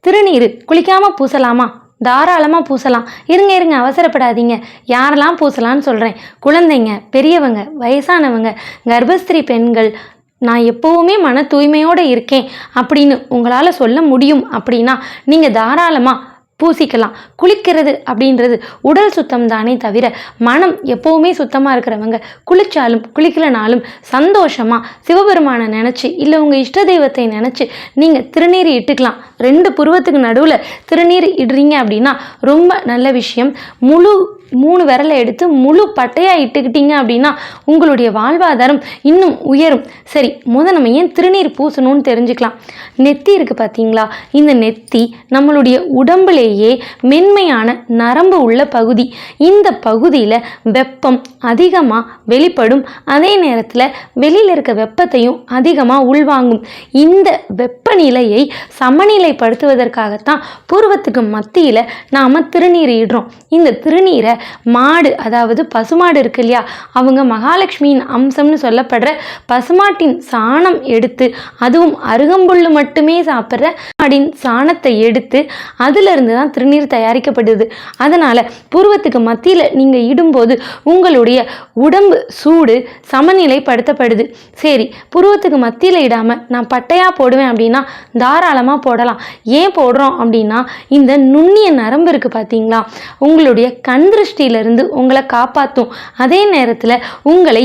திருநீர் குளிக்காமல் பூசலாமா? தாராளமாக பூசலாம். இருங்க அவசரப்படாதீங்க. யாரெல்லாம் பூசலான்னு சொல்கிறேன். குழந்தைங்க, பெரியவங்க, வயசானவங்க, கர்ப்பஸ்திரீ பெண்கள், நான் எப்போவுமே மன தூய்மையோடு இருக்கேன் அப்படின்னு உங்களால் சொல்ல முடியும் அப்படின்னா நீங்கள் தாராளமாக பூசிக்கலாம். குளிக்கிறது அப்படின்றது உடல் சுத்தம் தானே தவிர மனம் எப்போவுமே சுத்தமாக இருக்கிறவங்க குளித்தாலும் குளிக்கலனாலும் சந்தோஷமாக சிவபெருமானை நினச்சி இல்லை உங்கள் இஷ்ட தெய்வத்தை நினச்சி நீங்கள் திருநீர் இட்டுக்கலாம். 2 புருவத்துக்கு நடுவில் திருநீர் இடுறீங்க அப்படின்னா ரொம்ப நல்ல விஷயம். 3 விரலை எடுத்து முழு பட்டையாக இட்டுக்கிட்டீங்க அப்படின்னா உங்களுடைய வாழ்வாதாரம் இன்னும் உயரும். சரி, நம்ம ஏன் திருநீர் பூசணும்னு தெரிஞ்சுக்கலாம். நெத்தி இருக்குது பார்த்தீங்களா? இந்த நெத்தி நம்மளுடைய உடம்புலேயே மென்மையான நரம்பு உள்ள பகுதி. இந்த பகுதியில் வெப்பம் அதிகமாக வெளிப்படும். அதே நேரத்தில் வெளியில் இருக்க வெப்பத்தையும் அதிகமாக உள்வாங்கும். இந்த வெப்பநிலையை சமநிலைப்படுத்துவதற்காகத்தான் பூர்வத்துக்கு மத்தியில் நாம் திருநீர் இடுறோம். இந்த திருநீரை மாடு, அதாவது பசுமாடு இருக்கு இல்லையா, அவங்க மகாலட்சுமியின் அம்சம்னு சொல்லப்படுற பசுமாட்டின் சாணம் எடுத்து, அதுவும் அருகம்புல்லு மட்டுமே சாப்பிட்ற மாடின் சாணத்தை எடுத்து அதிலிருந்து தான் திருநீர் தயாரிக்கப்படுது. அதனால் பூர்வத்துக்கு மத்தியில் நீங்கள் இடும்போது உங்களுடைய உடம்பு சூடு சமநிலைப்படுத்தப்படுது. சரி, புருவத்துக்கு மத்தியில் இடாமல் நான் பட்டையாக போடுவேன் அப்படின்னா தாராளமாக போடலாம். ஏன் போடுறோம் அப்படின்னா இந்த நுண்ணிய நரம்பு இருக்குது பார்த்தீங்களா, உங்களுடைய கண் திருஷ்டியிலிருந்து உங்களை காப்பாற்றும். அதே நேரத்தில் உங்களை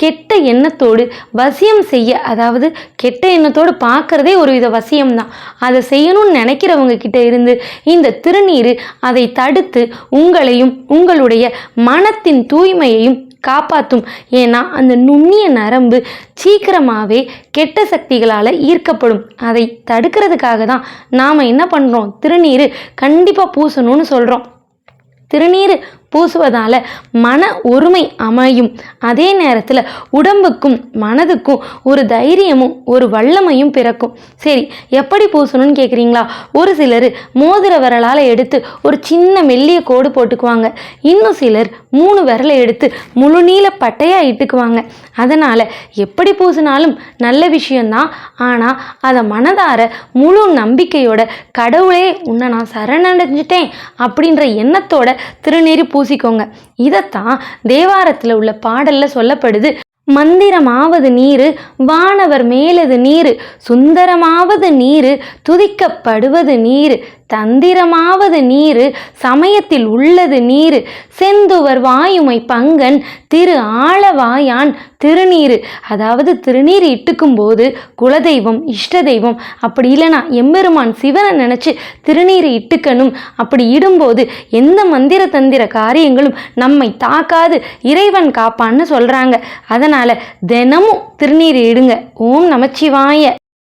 கெட்ட எண்ணத்தோடு வசியம் செய்ய, அதாவது கெட்ட எண்ணத்தோடு பார்க்குறதே ஒரு வித வசியம்தான். அதை செய்யணும்னு நினைக்கிறவங்க கிட்ட இருந்து இந்த திருநீர் அதை தடுத்து உங்களையும் உங்களுடைய மனத்தின் தூய்மையையும் காப்பாற்றும். ஏன்னா அந்த நுண்ணிய நரம்பு சீக்கிரமாகவே கெட்ட சக்திகளால் ஈர்க்கப்படும். அதை தடுக்கிறதுக்காக தான் நாம் என்ன பண்ணுறோம், திருநீர் கண்டிப்பாக பூசணும்னு சொல்கிறோம். திருநீர் பூசுவதால் மன ஒருமை அமையும். அதே நேரத்தில் உடம்புக்கும் மனதுக்கும் ஒரு தைரியமும் ஒரு வல்லமையும் பிறக்கும். சரி, எப்படி பூசணும்னு கேட்குறீங்களா? ஒரு சிலர் மோதிர விரலால் எடுத்து ஒரு சின்ன மெல்லிய கோடு போட்டுக்குவாங்க. இன்னும் சிலர் 3 விரலை எடுத்து முழு நீள பட்டையாக இட்டுக்குவாங்க. அதனால் எப்படி பூசினாலும் நல்ல விஷயந்தான். ஆனால் அதை மனதார முழு நம்பிக்கையோட கடவுளே உன்னை நான் சரணடைஞ்சிட்டேன் அப்படின்ற எண்ணத்தோட திருநீர் பூசிக்கோங்க. இதைத்தான் தேவாரத்தில் உள்ள பாடல்ல சொல்லப்படுது. மந்திரமாவது நீரு, வானவர் மேலது நீரு, சுந்தரமாவது நீரு, துதிக்கப்படுவது நீரு, தந்திரமாவது நீரு, சமயத்தில் உள்ளது நீரு, செந்துவர் வாயுமை பங்கன் திரு ஆளவாயான் திருநீரு. அதாவது திருநீர் இட்டுக்கும் போது குலதெய்வம், இஷ்ட தெய்வம், அப்படி இல்லைனா எம்பெருமான் சிவனை நினச்சி திருநீர் இட்டுக்கணும். அப்படி இடும்போது எந்த மந்திர தந்திர காரியங்களும் நம்மை தாக்காது இறைவன் காப்பான்னு சொல்கிறாங்க. அதனால் தினமும் திருநீர் இடுங்க. ஓம் நமச்சிவாய.